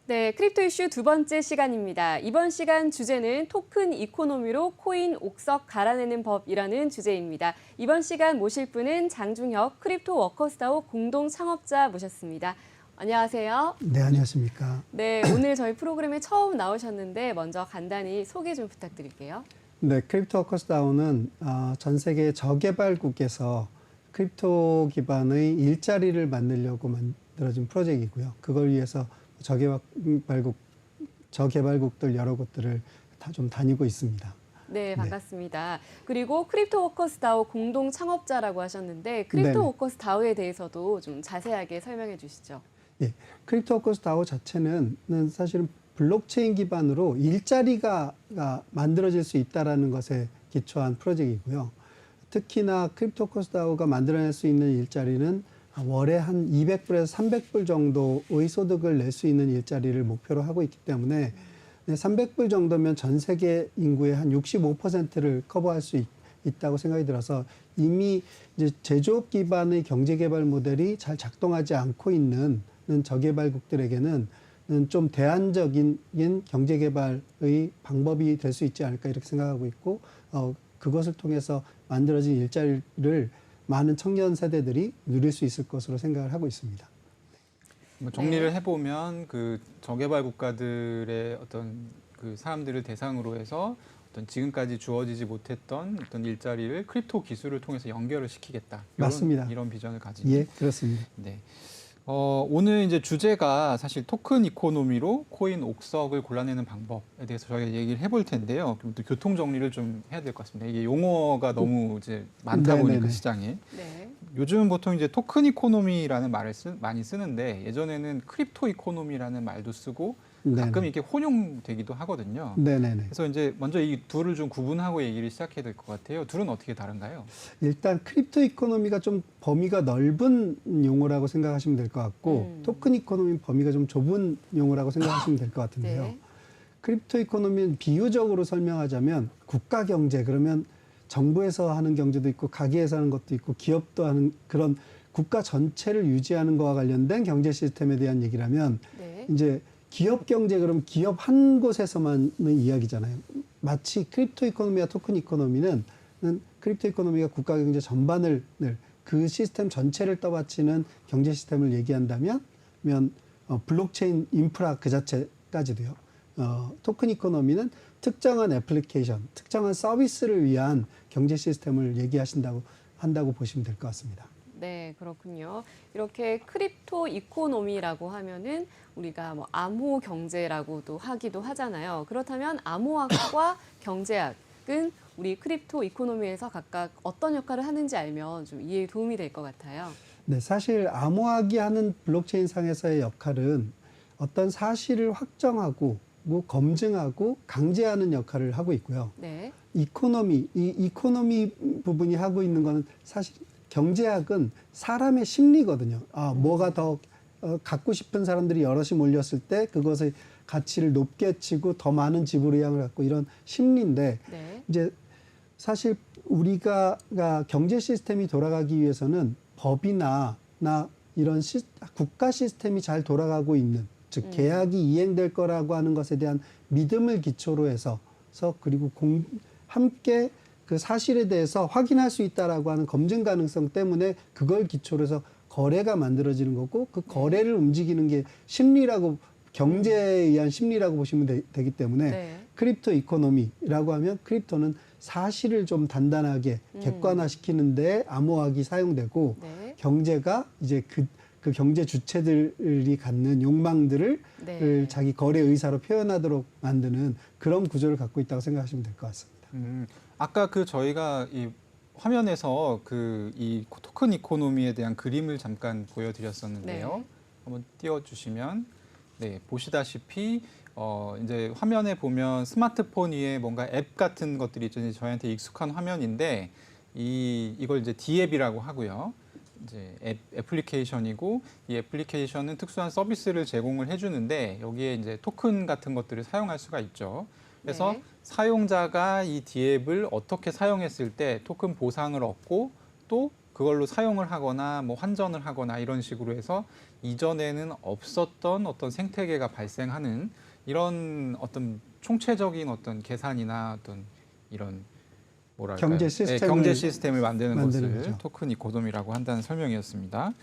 네, 크립토 이슈 두 번째 시간입니다. 이번 시간 주제는 토큰 이코노미로 코인 옥석 갈아내는 법이라는 주제입니다. 이번 시간 모실 분은 장중혁 크립토 워커스다오 공동 창업자 모셨습니다. 안녕하세요. 네, 안녕하십니까. 네, 오늘 저희 프로그램에 처음 나오셨는데 먼저 간단히 소개 좀 부탁드릴게요. 네, 크립토 워커스다오는 전 세계 저개발국에서 크립토 기반의 일자리를 만들려고 만들어진 프로젝트이고요. 그걸 위해서 저개발국들 여러 곳들을 다 좀 다니고 있습니다. 네, 반갑습니다. 그리고 크립토 워커스다오 공동 창업자라고 하셨는데 크립토 네네. 워커스다오에 대해서도 좀 자세하게 설명해 주시죠. 예, 크립토 워커스다오 자체는 사실은 블록체인 기반으로 일자리가 만들어질 수 있다는 것에 기초한 프로젝트이고요. 특히나 크립토 워커스다오가 만들어낼 수 있는 일자리는 월에 한 200불에서 300불 정도의 소득을 낼 수 있는 일자리를 목표로 하고 있기 때문에 300불 정도면 전 세계 인구의 한 65%를 커버할 수 있다고 생각이 들어서 이미 이제 제조업 기반의 경제개발 모델이 잘 작동하지 않고 있는 저개발국들에게는 좀 대안적인 경제개발의 방법이 될 수 있지 않을까 이렇게 생각하고 있고 그것을 통해서 만들어진 일자리를 많은 청년 세대들이 누릴 수 있을 것으로 생각을 하고 있습니다. 정리를 해보면 그 저개발 국가들의 어떤 그 사람들을 대상으로 해서 어떤 지금까지 주어지지 못했던 어떤 일자리를 크립토 기술을 통해서 연결을 시키겠다. 맞습니다. 이런 비전을 가진. 예, 그렇습니다. 네. 오늘 이제 주제가 사실 토큰 이코노미로 코인 옥석을 골라내는 방법에 대해서 저희가 얘기를 해볼 텐데요. 그럼 또 교통 정리를 좀 해야 될 것 같습니다. 이게 용어가 너무 이제 많다 네네네. 보니까 시장에. 네. 요즘은 보통 이제 토큰 이코노미라는 말을 많이 쓰는데 예전에는 크립토 이코노미라는 말도 쓰고 가끔 네네. 이렇게 혼용되기도 하거든요. 네네네. 그래서 이제 먼저 이 둘을 좀 구분하고 얘기를 시작해야 될 것 같아요. 둘은 어떻게 다른가요? 일단 크립토 이코노미가 좀 범위가 넓은 용어라고 생각하시면 될 것 같고 토큰 이코노미 범위가 좀 좁은 용어라고 생각하시면 될 것 같은데요. 네. 크립토 이코노미는 비유적으로 설명하자면 국가 경제 그러면 정부에서 하는 경제도 있고 가게에서 하는 것도 있고 기업도 하는 그런 국가 전체를 유지하는 거와 관련된 경제 시스템에 대한 얘기라면 네. 이제 기업 경제 그럼 기업 한 곳에서만의 이야기잖아요. 마치 크립토 이코노미와 토큰 이코노미는 크립토 이코노미가 국가 경제 전반을 그 시스템 전체를 떠받치는 경제 시스템을 얘기한다면 블록체인 인프라 그 자체까지도요. 토큰 이코노미는 특정한 애플리케이션, 특정한 서비스를 위한 경제 시스템을 한다고 보시면 될 것 같습니다. 네, 그렇군요. 이렇게 크립토 이코노미라고 하면은 우리가 뭐 암호 경제라고도 하기도 하잖아요. 그렇다면 암호학과 경제학은 우리 크립토 이코노미에서 각각 어떤 역할을 하는지 알면 좀 이해에 도움이 될 것 같아요. 네, 사실 암호학이 하는 블록체인 상에서의 역할은 어떤 사실을 확정하고 검증하고 강제하는 역할을 하고 있고요. 네. 이 이코노미 부분이 하고 있는 거는 사실 경제학은 사람의 심리거든요. 뭐가 더 갖고 싶은 사람들이 여럿이 몰렸을 때 그것의 가치를 높게 치고 더 많은 지불 의향을 갖고 이런 심리인데 네. 이제 사실 우리가 경제 시스템이 돌아가기 위해서는 법이나 이런 국가 시스템이 잘 돌아가고 있는 즉 계약이 이행될 거라고 하는 것에 대한 믿음을 기초로 해서 그리고 함께 그 사실에 대해서 확인할 수 있다라고 하는 검증 가능성 때문에 그걸 기초로 해서 거래가 만들어지는 거고 그 거래를 움직이는 게 경제에 의한 심리라고 보시면 되기 때문에 네. 크립토 이코노미라고 하면 크립토는 사실을 좀 단단하게 객관화시키는 데 암호학이 사용되고 네. 경제가 이제 그 경제 주체들이 갖는 욕망들을 네. 자기 거래 의사로 표현하도록 만드는 그런 구조를 갖고 있다고 생각하시면 될 것 같습니다. 아까 저희가 이 화면에서 이 토큰 이코노미에 대한 그림을 잠깐 보여드렸었는데요. 네. 한번 띄워주시면 네, 보시다시피 이제 화면에 보면 스마트폰 위에 뭔가 앱 같은 것들이 있죠. 저희한테 익숙한 화면인데 이걸 이제 D앱이라고 하고요. 이제 애플리케이션이고 이 애플리케이션은 특수한 서비스를 제공을 해주는데 여기에 이제 토큰 같은 것들을 사용할 수가 있죠. 그래서 네. 사용자가 이 D앱을 어떻게 사용했을 때 토큰 보상을 얻고 또 그걸로 사용을 하거나 뭐 환전을 하거나 이런 식으로 해서 이전에는 없었던 어떤 생태계가 발생하는 이런 어떤 총체적인 어떤 계산이나 어떤 이런 뭐랄까요? 경제 시스템을 만드는 것을 거죠. 토큰 이코노미라고 한다는 설명이었습니다.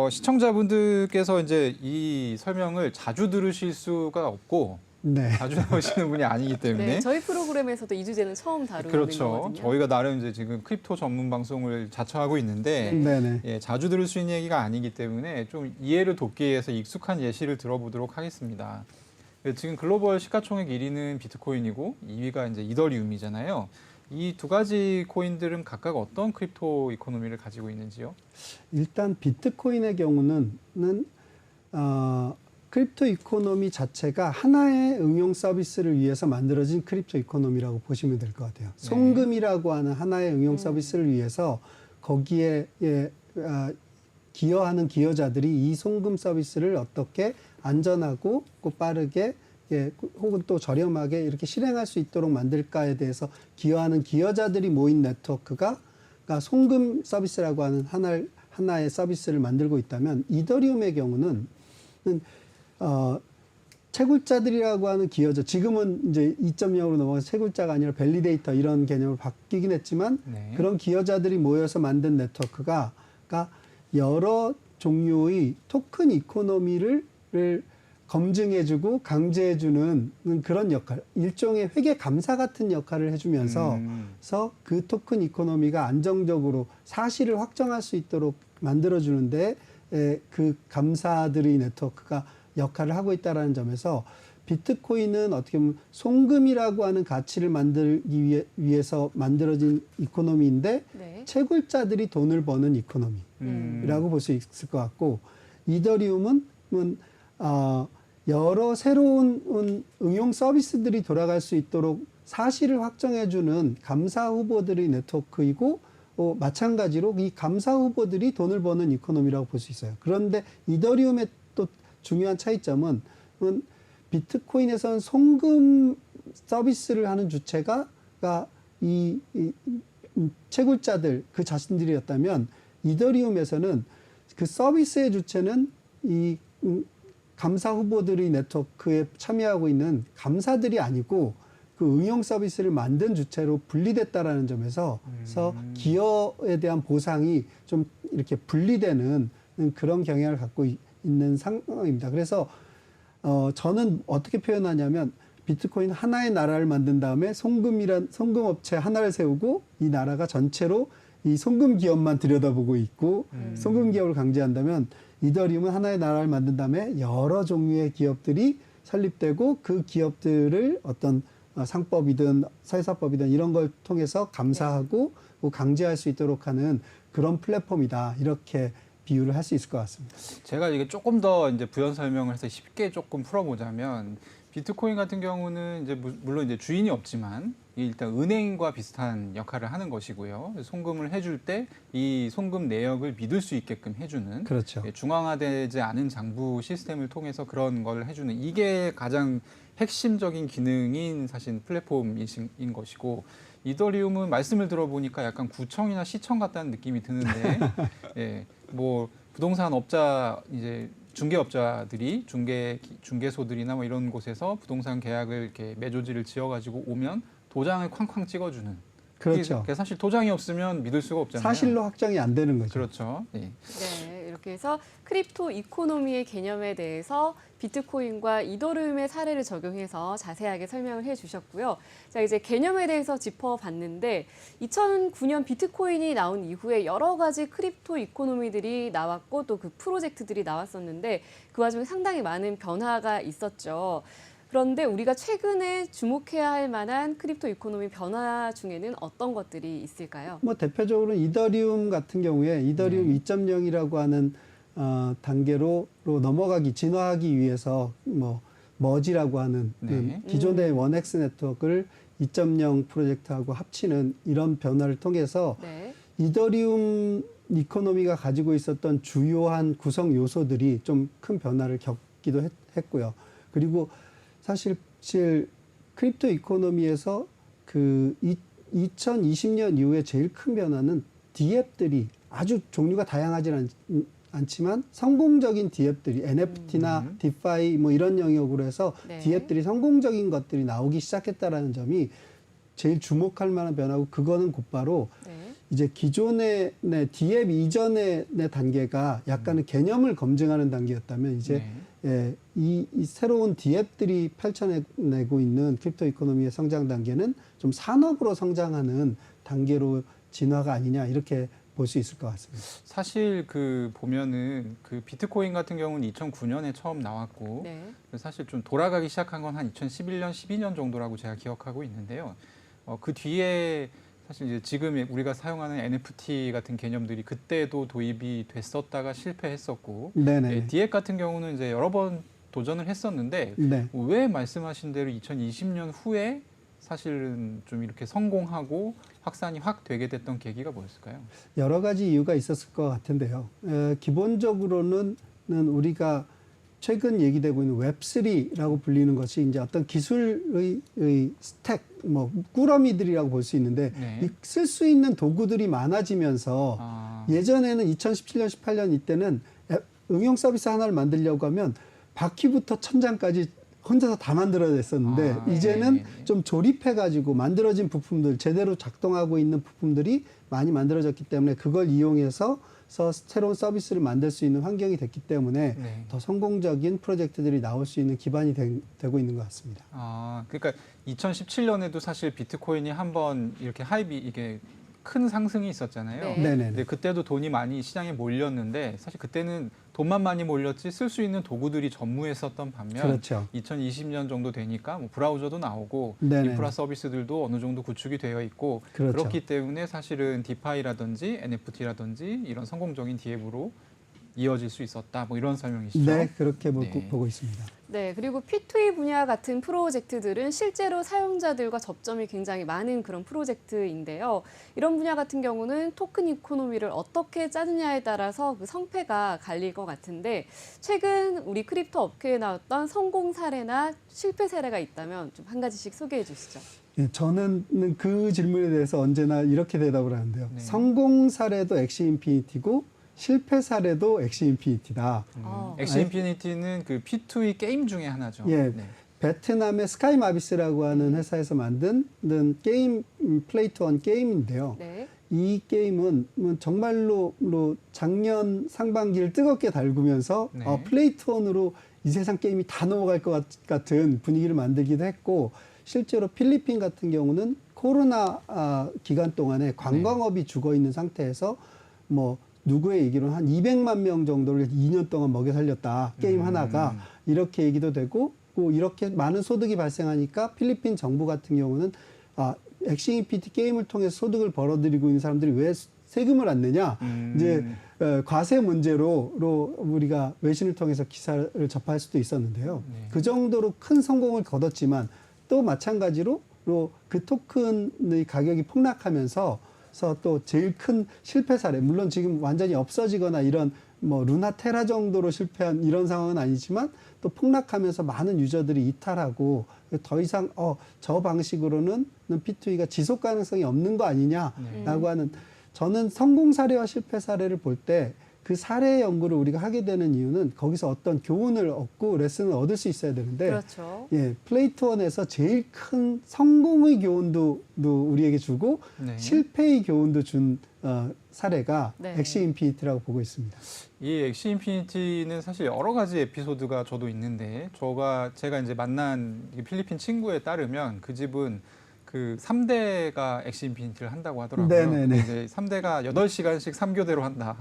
시청자분들께서 이제 이 설명을 자주 들으실 수가 없고 네. 자주 나오시는 분이 아니기 때문에 네, 저희 프로그램에서도 이 주제는 처음 다루는 그렇죠. 거거든요. 저희가 나름 이제 지금 크립토 전문 방송을 자처하고 있는데 네네. 예, 자주 들을 수 있는 얘기가 아니기 때문에 좀 이해를 돕기 위해서 익숙한 예시를 들어보도록 하겠습니다. 지금 글로벌 시가총액 1위는 비트코인이고 2위가 이제 이더리움이잖아요. 이 두 가지 코인들은 각각 어떤 크립토 이코노미를 가지고 있는지요? 일단 비트코인의 경우는 크립토 이코노미 자체가 하나의 응용 서비스를 위해서 만들어진 크립토 이코노미라고 보시면 될 것 같아요. 네. 송금이라고 하는 하나의 응용 서비스를 위해서 거기에 기여하는 기여자들이 이 송금 서비스를 어떻게 안전하고 빠르게 혹은 또 저렴하게 이렇게 실행할 수 있도록 만들까에 대해서 기여하는 기여자들이 모인 네트워크가 그러니까 송금 서비스라고 하는 하나의 서비스를 만들고 있다면 이더리움의 경우는 채굴자들이라고 하는 기여자, 지금은 이제 2.0으로 넘어가서 채굴자가 아니라 밸리데이터 이런 개념으로 바뀌긴 했지만 네. 그런 기여자들이 모여서 만든 네트워크가 여러 종류의 토큰 이코노미를 검증해주고 강제해주는 그런 역할, 일종의 회계 감사 같은 역할을 해주면서 그 토큰 이코노미가 안정적으로 사실을 확정할 수 있도록 만들어주는데 그 감사들의 네트워크가 역할을 하고 있다는 점에서 비트코인은 어떻게 보면 송금이라고 하는 가치를 만들기 위해서 만들어진 이코노미인데 네. 채굴자들이 돈을 버는 이코노미라고 볼 수 있을 것 같고 이더리움은 여러 새로운 응용 서비스들이 돌아갈 수 있도록 사실을 확정해주는 감사 후보들의 네트워크이고 마찬가지로 이 감사 후보들이 돈을 버는 이코노미라고 볼 수 있어요. 그런데 이더리움의 또 중요한 차이점은 비트코인에서는 송금 서비스를 하는 주체가 이 채굴자들 그 자신들이었다면 이더리움에서는 그 서비스의 주체는 이 감사 후보들의 네트워크에 참여하고 있는 감사들이 아니고 그 응용 서비스를 만든 주체로 분리됐다라는 점에서 기여에 대한 보상이 좀 이렇게 분리되는 그런 경향을 갖고 있는 상황입니다. 그래서 저는 어떻게 표현하냐면 비트코인 하나의 나라를 만든 다음에 송금업체 하나를 세우고 이 나라가 전체로 이 송금 기업만 들여다보고 있고 송금 기업을 강제한다면 이더리움은 하나의 나라를 만든 다음에 여러 종류의 기업들이 설립되고 그 기업들을 어떤 상법이든 사회사법이든 이런 걸 통해서 감사하고 강제할 수 있도록 하는 그런 플랫폼이다. 이렇게 비유를 할 수 있을 것 같습니다. 제가 이게 조금 더 이제 부연 설명을 해서 쉽게 조금 풀어보자면 비트코인 같은 경우는 이제 물론 이제 주인이 없지만 일단 은행과 비슷한 역할을 하는 것이고요. 송금을 해줄 때 이 송금 내역을 믿을 수 있게끔 해주는 그렇죠. 중앙화되지 않은 장부 시스템을 통해서 그런 걸 해주는 이게 가장 핵심적인 기능인 사실 플랫폼인 것이고 이더리움은 말씀을 들어보니까 약간 구청이나 시청 같다는 느낌이 드는데 예, 뭐 부동산 업자 이제 중개업자들이 중개소들이나 뭐 이런 곳에서 부동산 계약을 이렇게 매조지를 지어가지고 오면 도장을 쾅쾅 찍어주는. 그렇죠. 그게 사실 도장이 없으면 믿을 수가 없잖아요. 사실로 확정이 안 되는 거죠. 그렇죠. 예. 네, 이렇게 해서 크립토 이코노미의 개념에 대해서 비트코인과 이더리움의 사례를 적용해서 자세하게 설명을 해주셨고요. 자, 이제 개념에 대해서 짚어봤는데 2009년 비트코인이 나온 이후에 여러 가지 크립토 이코노미들이 나왔고 또 그 프로젝트들이 나왔었는데 그 와중에 상당히 많은 변화가 있었죠. 그런데 우리가 최근에 주목해야 할 만한 크립토 이코노미 변화 중에는 어떤 것들이 있을까요? 뭐 대표적으로 이더리움 같은 경우에 이더리움 2.0이라고 하는 단계로 진화하기 위해서 머지라고 하는 기존의 원엑스 네트워크를 2.0 프로젝트하고 합치는 이런 변화를 통해서 네. 이더리움 이코노미가 가지고 있었던 주요한 구성 요소들이 좀 큰 변화를 겪기도 했고요. 그리고 사실 크립토 이코노미에서 그 2020년 이후에 제일 큰 변화는 D앱들이 아주 종류가 다양하지는 않지만 성공적인 D앱들이 NFT나 디파이 뭐 이런 영역으로 해서 네. D앱들이 성공적인 것들이 나오기 시작했다라는 점이 제일 주목할 만한 변화고 그거는 곧바로 네. 이제 기존의 D앱 이전의 단계가 약간의 개념을 검증하는 단계였다면 이제 네. 이 새로운 D앱들이 펼쳐내고 있는 크립토 이코노미의 성장 단계는 좀 산업으로 성장하는 단계로 진화가 아니냐 이렇게 볼 수 있을 것 같습니다. 사실 그 보면은 그 비트코인 같은 경우는 2009년에 처음 나왔고 네. 사실 좀 돌아가기 시작한 건 한 2011년, 12년 정도라고 제가 기억하고 있는데요. 그 뒤에 사실 이제 지금 우리가 사용하는 NFT 같은 개념들이 그때도 도입이 됐었다가 실패했었고, 네네. 디앱 같은 경우는 이제 여러 번 도전을 했었는데 네. 왜 말씀하신 대로 2020년 후에 사실은 좀 이렇게 성공하고 확산이 확 되게 됐던 계기가 뭐였을까요? 여러 가지 이유가 있었을 것 같은데요. 기본적으로는 우리가 최근 얘기되고 있는 웹3라고 불리는 것이 이제 어떤 기술의 스택, 뭐 꾸러미들이라고 볼 수 있는데 네. 쓸 수 있는 도구들이 많아지면서 예전에는 2017년, 18년 이때는 응용 서비스 하나를 만들려고 하면 바퀴부터 천장까지 혼자서 다 만들어냈었는데 이제는 네. 좀 조립해가지고 만들어진 부품들 제대로 작동하고 있는 부품들이 많이 만들어졌기 때문에 그걸 이용해서 새로운 서비스를 만들 수 있는 환경이 됐기 때문에 네. 더 성공적인 프로젝트들이 나올 수 있는 기반이 되고 있는 것 같습니다. 그러니까 2017년에도 사실 비트코인이 한번 이렇게 이게 큰 상승이 있었잖아요. 네. 네네네. 근데 그때도 돈이 많이 시장에 몰렸는데 사실 그때는 돈만 많이 몰렸지 쓸 수 있는 도구들이 전무했었던 반면 그렇죠. 2020년 정도 되니까 뭐 브라우저도 나오고 네네. 인프라 서비스들도 어느 정도 구축이 되어 있고 그렇죠. 그렇기 때문에 사실은 디파이라든지 NFT라든지 이런 성공적인 디앱으로 이어질 수 있었다. 뭐 이런 설명이시죠? 네, 그렇게 네. 보고 있습니다. 네, 그리고 P2E 분야 같은 프로젝트들은 실제로 사용자들과 접점이 굉장히 많은 그런 프로젝트인데요. 이런 분야 같은 경우는 토큰 이코노미를 어떻게 짜느냐에 따라서 그 성패가 갈릴 것 같은데 최근 우리 크립토 업계에 나왔던 성공 사례나 실패 사례가 있다면 좀 한 가지씩 소개해 주시죠. 예, 저는 그 질문에 대해서 언제나 이렇게 대답을 하는데요. 네. 성공 사례도 엑시 인피니티고 실패 사례도 엑시 인피니티다. 엑시 인피니티는 그 P2E 게임 중에 하나죠. 예, 네. 베트남의 스카이 마비스라고 하는 회사에서 만든 게임 플레이 투 원 게임인데요. 네. 이 게임은 정말로 작년 상반기를 뜨겁게 달구면서 네. 플레이 투 원으로 이 세상 게임이 다 넘어갈 것 같은 분위기를 만들기도 했고 실제로 필리핀 같은 경우는 코로나 기간 동안에 관광업이 죽어 있는 상태에서 뭐 누구의 얘기로는 한 200만 명 정도를 2년 동안 먹여 살렸다. 게임 하나가 이렇게 얘기도 되고 이렇게 많은 소득이 발생하니까 필리핀 정부 같은 경우는 엑시 인피니티 게임을 통해서 소득을 벌어들이고 있는 사람들이 왜 세금을 안 내냐? 이제 과세 문제로 우리가 외신을 통해서 기사를 접할 수도 있었는데요. 네. 그 정도로 큰 성공을 거뒀지만 또 마찬가지로 그 토큰의 가격이 폭락하면서 또 제일 큰 실패 사례, 물론 지금 완전히 없어지거나 이런 뭐 루나테라 정도로 실패한 이런 상황은 아니지만 또 폭락하면서 많은 유저들이 이탈하고 더 이상 저 방식으로는 P2E가 지속 가능성이 없는 거 아니냐라고 하는 저는 성공 사례와 실패 사례를 볼 때 그 사례 연구를 우리가 하게 되는 이유는 거기서 어떤 교훈을 얻고 레슨을 얻을 수 있어야 되는데 그렇죠. 예, 플레이 투 원에서 제일 큰 성공의 교훈도 우리에게 주고 네. 실패의 교훈도 준 사례가 네. 엑시 인피니티라고 보고 있습니다. 이 엑시 인피니티는 사실 여러 가지 에피소드가 저도 있는데 제가 이제 만난 필리핀 친구에 따르면 그 집은 그 3대가 엑시 인피니티를 한다고 하더라고요. 네네네. 이제 3대가 8시간씩 3교대로 한다.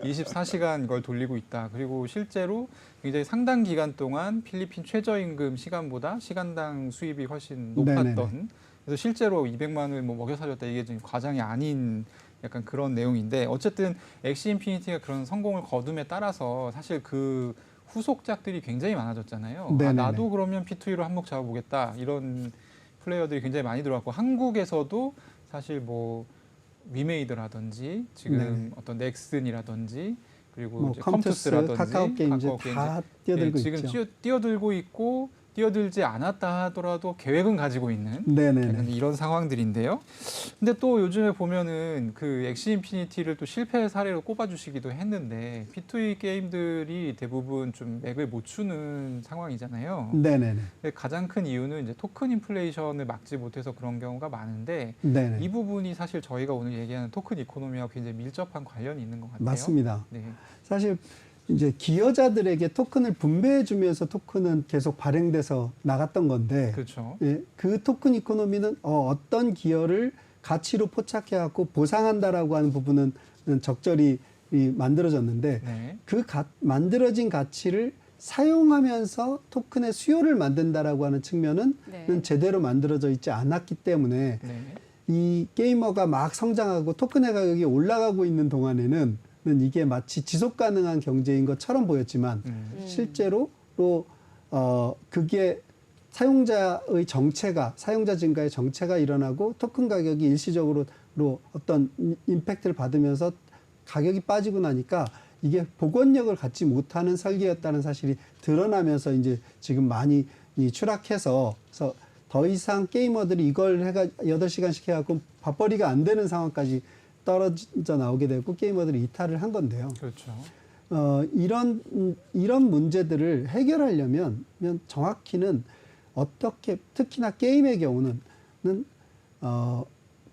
24시간 이걸 돌리고 있다. 그리고 실제로 굉장히 상당 기간 동안 필리핀 최저임금 시간보다 시간당 수입이 훨씬 높았던 네네네. 그래서 실제로 200만 원을 뭐 먹여 살렸다 이게 좀 과장이 아닌 약간 그런 내용인데 어쨌든 엑시 인피니티가 그런 성공을 거둠에 따라서 사실 그 후속작들이 굉장히 많아졌잖아요. 네네네. 나도 그러면 P2E로 한몫 잡아보겠다 이런 플레이어들이 굉장히 많이 들어왔고 한국에서도 사실 뭐 위메이드라든지 지금 네네. 어떤 넥슨이라든지 그리고 뭐 이제 컴투스, 컴투스라든지 카카오 게임즈 다 뛰어들고 지금 있죠. 뛰어들고 있고 뛰어들지 않았다 하더라도 계획은 가지고 있는 네네네. 약간 이런 상황들인데요. 근데 또 요즘에 보면은 그 엑시 인피니티를 또 실패 사례로 꼽아주시기도 했는데 P2E 게임들이 대부분 좀 맥을 못 추는 상황이잖아요. 네네네. 근데 가장 큰 이유는 이제 토큰 인플레이션을 막지 못해서 그런 경우가 많은데 네네. 이 부분이 사실 저희가 오늘 얘기하는 토큰 이코노미와 굉장히 밀접한 관련이 있는 것 같아요. 맞습니다. 네. 사실 이제 기여자들에게 토큰을 분배해주면서 토큰은 계속 발행돼서 나갔던 건데, 그렇죠. 예, 그 토큰 이코노미는 어떤 기여를 가치로 포착해갖고 보상한다라고 하는 부분은 적절히 만들어졌는데, 네. 그 만들어진 가치를 사용하면서 토큰의 수요를 만든다라고 하는 측면은 네. 제대로 만들어져 있지 않았기 때문에 네. 이 게이머가 막 성장하고 토큰의 가격이 올라가고 있는 동안에는 이게 마치 지속 가능한 경제인 것처럼 보였지만 실제로 그게 사용자의 정체가 사용자 증가의 정체가 일어나고 토큰 가격이 일시적으로 어떤 임팩트를 받으면서 가격이 빠지고 나니까 이게 복원력을 갖지 못하는 설계였다는 사실이 드러나면서 이제 지금 많이 추락해서 그래서 더 이상 게이머들이 이걸 해가 8시간씩 해갖고 밥벌이가 안 되는 상황까지 떨어져 나오게 되고 게이머들이 이탈을 한 건데요. 그렇죠. 이런 문제들을 해결하려면 정확히는 어떻게 특히나 게임의 경우는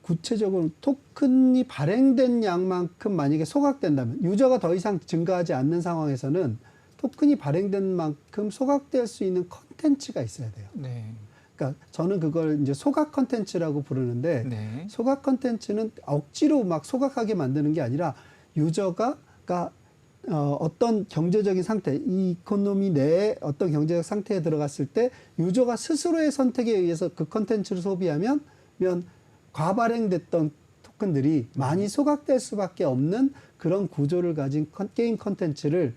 구체적으로 토큰이 발행된 양만큼 만약에 소각된다면 유저가 더 이상 증가하지 않는 상황에서는 토큰이 발행된 만큼 소각될 수 있는 컨텐츠가 있어야 돼요. 네. 그러니까 저는 그걸 이제 소각 컨텐츠라고 부르는데 네. 소각 컨텐츠는 억지로 막 소각하게 만드는 게 아니라 유저가 어떤 경제적인 상태, 이 이코노미 내에 어떤 경제적 상태에 들어갔을 때 유저가 스스로의 선택에 의해서 그 컨텐츠를 소비하면 과발행됐던 토큰들이 많이 소각될 수밖에 없는 그런 구조를 가진 게임 컨텐츠를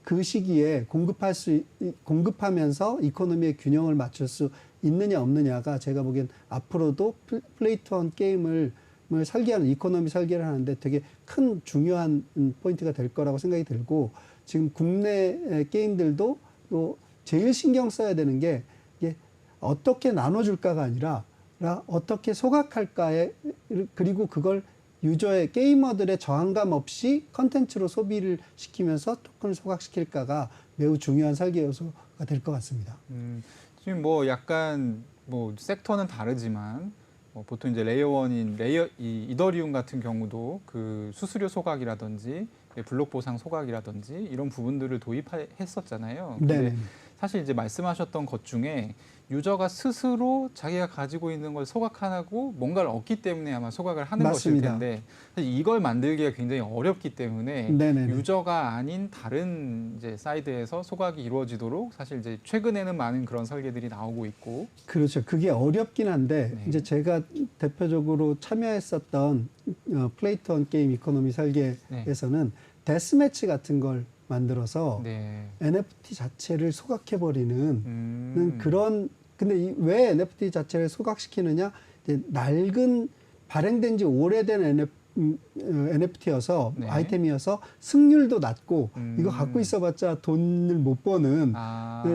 그 시기에 공급하면서 이코노미의 균형을 맞출 수 있느냐 없느냐가 제가 보기엔 앞으로도 플레이 투 원 게임을 설계하는 이코노미 설계를 하는데 되게 큰 중요한 포인트가 될 거라고 생각이 들고 지금 국내 게임들도 또 제일 신경 써야 되는 게 이게 어떻게 나눠줄까가 아니라 어떻게 소각할까에 그리고 그걸 유저의 게이머들의 저항감 없이 컨텐츠로 소비를 시키면서 토큰을 소각시킬까가 매우 중요한 설계 요소가 될 것 같습니다. 지금 약간 섹터는 다르지만 보통 이제 레이어 원인 이 이더리움 같은 경우도 그 수수료 소각이라든지 블록 보상 소각이라든지 이런 부분들을 도입했었잖아요. 근데 네. 사실 이제 말씀하셨던 것 중에 유저가 스스로 자기가 가지고 있는 걸 소각하고 뭔가를 얻기 때문에 아마 소각을 하는 맞습니다. 것일 텐데 사실 이걸 만들기가 굉장히 어렵기 때문에 네네네. 유저가 아닌 다른 이제 사이드에서 소각이 이루어지도록 사실 이제 최근에는 많은 그런 설계들이 나오고 있고 그렇죠. 그게 어렵긴 한데 네. 이제 제가 대표적으로 참여했었던 플레이턴 게임 이코노미 설계에서는 데스매치 같은 걸 만들어서 네. NFT 자체를 소각해버리는 그런 근데 왜 NFT 자체를 소각시키느냐 이제 낡은 발행된 지 오래된 NFT여서 네. 아이템이어서 승률도 낮고 이거 갖고 있어봤자 돈을 못 버는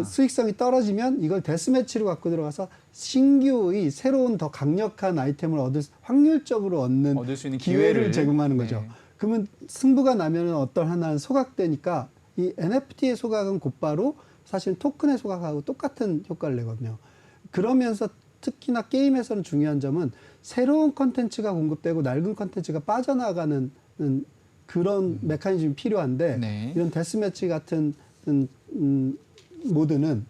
수익성이 떨어지면 이걸 데스매치로 갖고 들어가서 신규의 새로운 더 강력한 아이템을 확률적으로 얻을 수 있는 기회를 제공하는 거죠. 네. 그러면 승부가 나면은 어떤 하나는 소각되니까 이 NFT의 소각은 곧바로 사실 토큰의 소각하고 똑같은 효과를 내거든요. 그러면서 특히나 게임에서는 중요한 점은 새로운 컨텐츠가 공급되고 낡은 컨텐츠가 빠져나가는 그런 메커니즘이 필요한데 네. 이런 데스매치 같은 모드는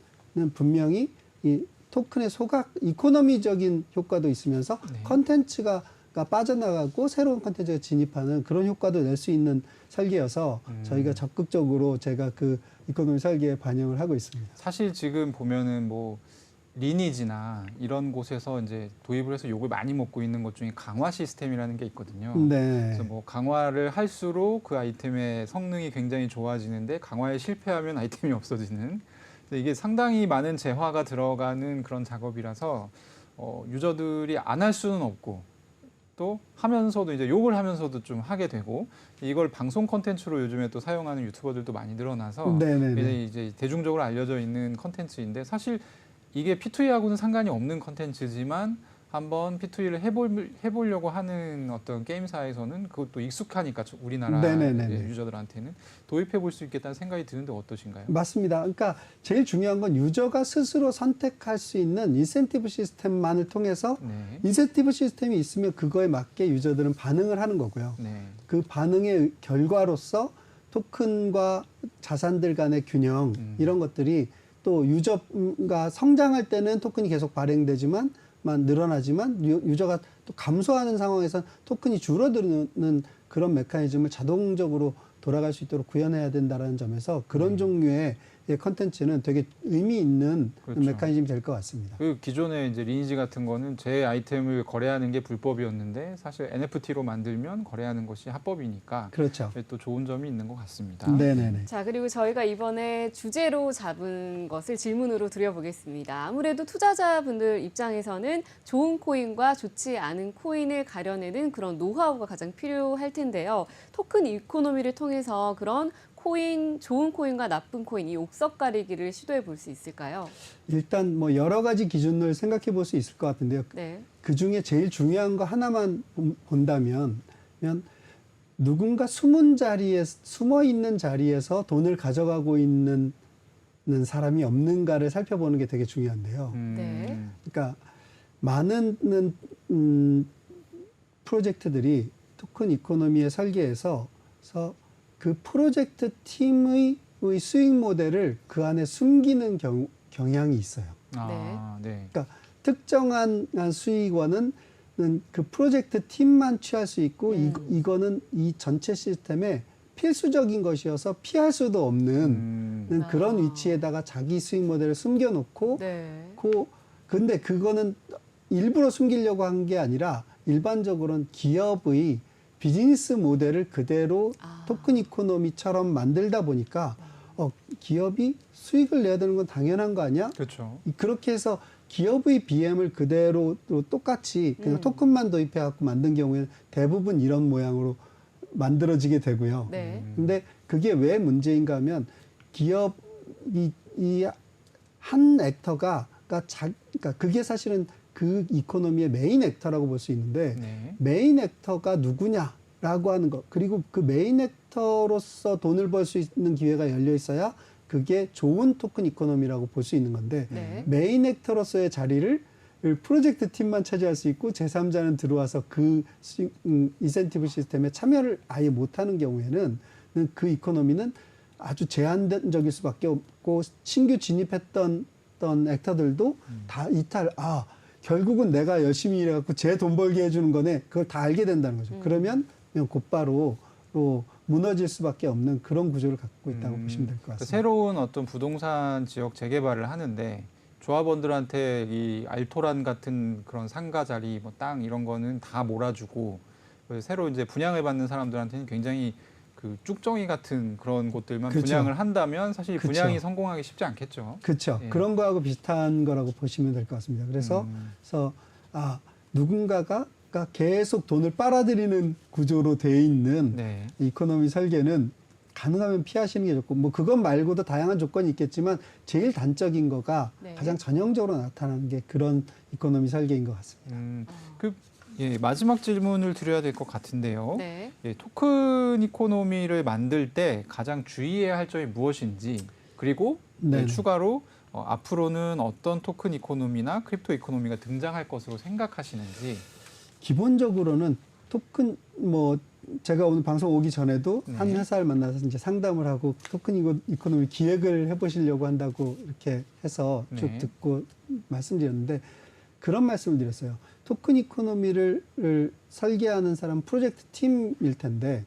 분명히 이 토큰의 소각 이코노미적인 효과도 있으면서 네. 컨텐츠가 빠져나가고 새로운 컨텐츠가 진입하는 그런 효과도 낼 수 있는 설계여서 저희가 적극적으로 제가 그 이코노미 설계에 반영을 하고 있습니다. 사실 지금 보면은 리니지나 이런 곳에서 이제 도입을 해서 욕을 많이 먹고 있는 것 중에 강화 시스템이라는 게 있거든요. 네. 그래서 강화를 할수록 그 아이템의 성능이 굉장히 좋아지는데 강화에 실패하면 아이템이 없어지는. 이게 상당히 많은 재화가 들어가는 그런 작업이라서 유저들이 안 할 수는 없고 또 하면서도 이제 욕을 하면서도 좀 하게 되고 이걸 방송 콘텐츠로 요즘에 또 사용하는 유튜버들도 많이 늘어나서 네네네. 이제 대중적으로 알려져 있는 콘텐츠인데 사실 이게 P2E하고는 상관이 없는 콘텐츠지만 한번 P2E를 해보려고 하는 어떤 게임사에서는 그것도 익숙하니까 우리나라 네네네네. 유저들한테는 도입해 볼 수 있겠다는 생각이 드는데 어떠신가요? 맞습니다. 그러니까 제일 중요한 건 유저가 스스로 선택할 수 있는 인센티브 시스템만을 통해서 네. 인센티브 시스템이 있으면 그거에 맞게 유저들은 반응을 하는 거고요. 네. 그 반응의 결과로서 토큰과 자산들 간의 균형 이런 것들이 또 유저가 성장할 때는 토큰이 계속 발행되지만 늘어나지만 유저가 또 감소하는 상황에서 토큰이 줄어드는 그런 메커니즘을 자동적으로 돌아갈 수 있도록 구현해야 된다는 점에서 그런 종류의 컨텐츠는 되게 의미 있는 그렇죠. 메커니즘이 될 것 같습니다. 그 기존에 이제 리니지 같은 거는 제 아이템을 거래하는 게 불법이었는데 사실 NFT로 만들면 거래하는 것이 합법이니까 그렇죠. 또 좋은 점이 있는 것 같습니다. 네네네. 자, 그리고 저희가 이번에 주제로 잡은 것을 질문으로 드려보겠습니다. 아무래도 투자자분들 입장에서는 좋은 코인과 좋지 않은 코인을 가려내는 그런 노하우가 가장 필요할 텐데요. 토큰 이코노미를 통해서 그런 좋은 코인과 나쁜 코인, 이 옥석 가리기를 시도해 볼 수 있을까요? 일단 뭐 여러 가지 기준을 생각해 볼 수 있을 것 같은데요. 네. 그 중에 제일 중요한 거 하나만 본다면 누군가 숨어 있는 자리에서 돈을 가져가고 있는 사람이 없는가를 살펴보는 게 되게 중요한데요. 네. 그러니까 많은 프로젝트들이 토큰 이코노미의 설계에서 그 프로젝트 팀의 수익 모델을 그 안에 숨기는 경향이 있어요. 아, 네. 그러니까 특정한 수익원은 그 프로젝트 팀만 취할 수 있고 이거는 이 전체 시스템의 필수적인 것이어서 피할 수도 없는 그런 위치에다가 자기 수익 모델을 숨겨놓고 네. 근데 그거는 일부러 숨기려고 한 게 아니라 일반적으로는 기업의 비즈니스 모델을 그대로 토큰 이코노미처럼 만들다 보니까 기업이 수익을 내야 되는 건 당연한 거 아니야? 그렇죠. 그렇게 해서 기업의 BM을 그대로 똑같이 그냥 토큰만 도입해 갖고 만든 경우에는 대부분 이런 모양으로 만들어지게 되고요. 네. 근데 그게 왜 문제인가 하면 기업이 이 한 액터가 그러니까 그게 사실은 그 이코노미의 메인 액터라고 볼 수 있는데 네. 메인 액터가 누구냐라고 하는 것 그리고 그 메인 액터로서 돈을 벌 수 있는 기회가 열려 있어야 그게 좋은 토큰 이코노미라고 볼 수 있는 건데 네. 메인 액터로서의 자리를 프로젝트 팀만 차지할 수 있고 제3자는 들어와서 그 인센티브 시스템에 참여를 아예 못하는 경우에는 그 이코노미는 아주 제한적일 수밖에 없고 신규 진입했던 액터들도 다 결국은 내가 열심히 일해갖고 제 돈 벌게 해주는 거네. 그걸 다 알게 된다는 거죠. 그러면 그냥 곧바로 무너질 수밖에 없는 그런 구조를 갖고 있다고 보시면 될 것 같습니다. 새로운 어떤 부동산 지역 재개발을 하는데 조합원들한테 이 알토란 같은 그런 상가 자리, 뭐 땅 이런 거는 다 몰아주고 새로 이제 분양을 받는 사람들한테는 굉장히 그 쭉정이 같은 그런 곳들만 그렇죠. 분양을 한다면 사실 그렇죠. 분양이 성공하기 쉽지 않겠죠. 그렇죠. 예. 그런 거하고 비슷한 거라고 보시면 될 것 같습니다. 그래서 누군가가 계속 돈을 빨아들이는 구조로 돼 있는 네. 이코노미 설계는 가능하면 피하시는 게 좋고 뭐 그것 말고도 다양한 조건이 있겠지만 제일 단적인 거가 네. 가장 전형적으로 나타나는 게 그런 이코노미 설계인 것 같습니다. 마지막 질문을 드려야 될 것 같은데요. 네. 토큰 이코노미를 만들 때 가장 주의해야 할 점이 무엇인지 그리고 추가로 앞으로는 어떤 토큰 이코노미나 크립토 이코노미가 등장할 것으로 생각하시는지. 기본적으로는 토큰 제가 오늘 방송 오기 전에도 네. 한 회사를 만나서 이제 상담을 하고 토큰 이코노미 기획을 해보시려고 한다고 이렇게 해서 쭉 네. 듣고 말씀드렸는데 그런 말씀을 드렸어요. 토큰 이코노미를 설계하는 사람 프로젝트 팀일 텐데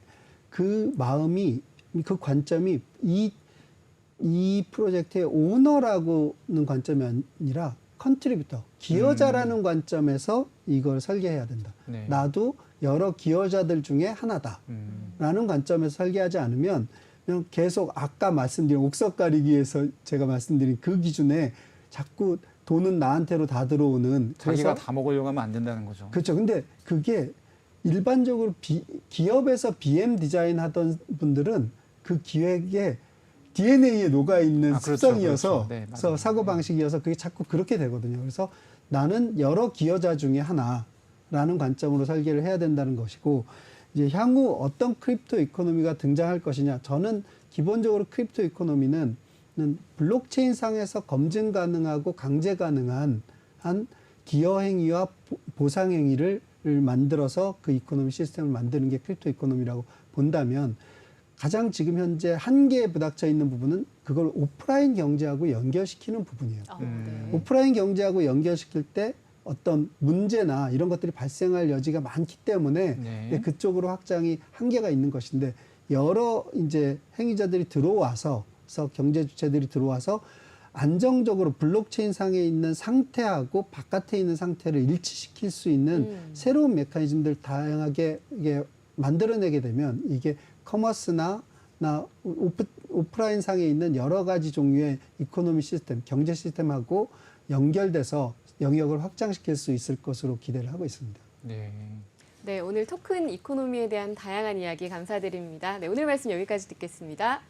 그 마음이 그 관점이 이 프로젝트의 오너라고는 관점이 아니라 컨트리뷰터 기여자라는 관점에서 이걸 설계해야 된다. 네. 나도 여러 기여자들 중에 하나다라는 관점에서 설계하지 않으면 그냥 계속 아까 말씀드린 옥석 가리기에서 제가 말씀드린 그 기준에 자꾸 돈은 나한테로 다 들어오는 자기가 다 먹으려고 하면 안 된다는 거죠. 그렇죠. 근데 그게 일반적으로 기업에서 BM 디자인 하던 분들은 그 기획에 DNA에 녹아 있는 그렇죠, 습성이어서 그렇죠. 네, 그래서 맞아요. 사고 방식이어서 그게 자꾸 그렇게 되거든요. 그래서 나는 여러 기여자 중에 하나라는 관점으로 설계를 해야 된다는 것이고, 이제 향후 어떤 크립토 이코노미가 등장할 것이냐. 저는 기본적으로 크립토 이코노미는 블록체인 상에서 검증 가능하고 강제 가능한 한 기여 행위와 보상 행위를 만들어서 그 이코노미 시스템을 만드는 게 크립토 이코노미라고 본다면, 가장 지금 현재 한계에 부닥쳐 있는 부분은 그걸 오프라인 경제하고 연결시키는 부분이에요. 네. 오프라인 경제하고 연결시킬 때 어떤 문제나 이런 것들이 발생할 여지가 많기 때문에 네. 그쪽으로 확장이 한계가 있는 것인데, 여러 이제 행위자들이 들어와서 경제 주체들이 들어와서 안정적으로 블록체인 상에 있는 상태하고 바깥에 있는 상태를 일치시킬 수 있는 새로운 메커니즘들 다양하게 이게 만들어내게 되면, 이게 커머스나 오프라인 상에 있는 여러 가지 종류의 이코노미 시스템, 경제 시스템하고 연결돼서 영역을 확장시킬 수 있을 것으로 기대를 하고 있습니다. 네. 네, 오늘 토큰 이코노미에 대한 다양한 이야기 감사드립니다. 네, 오늘 말씀 여기까지 듣겠습니다.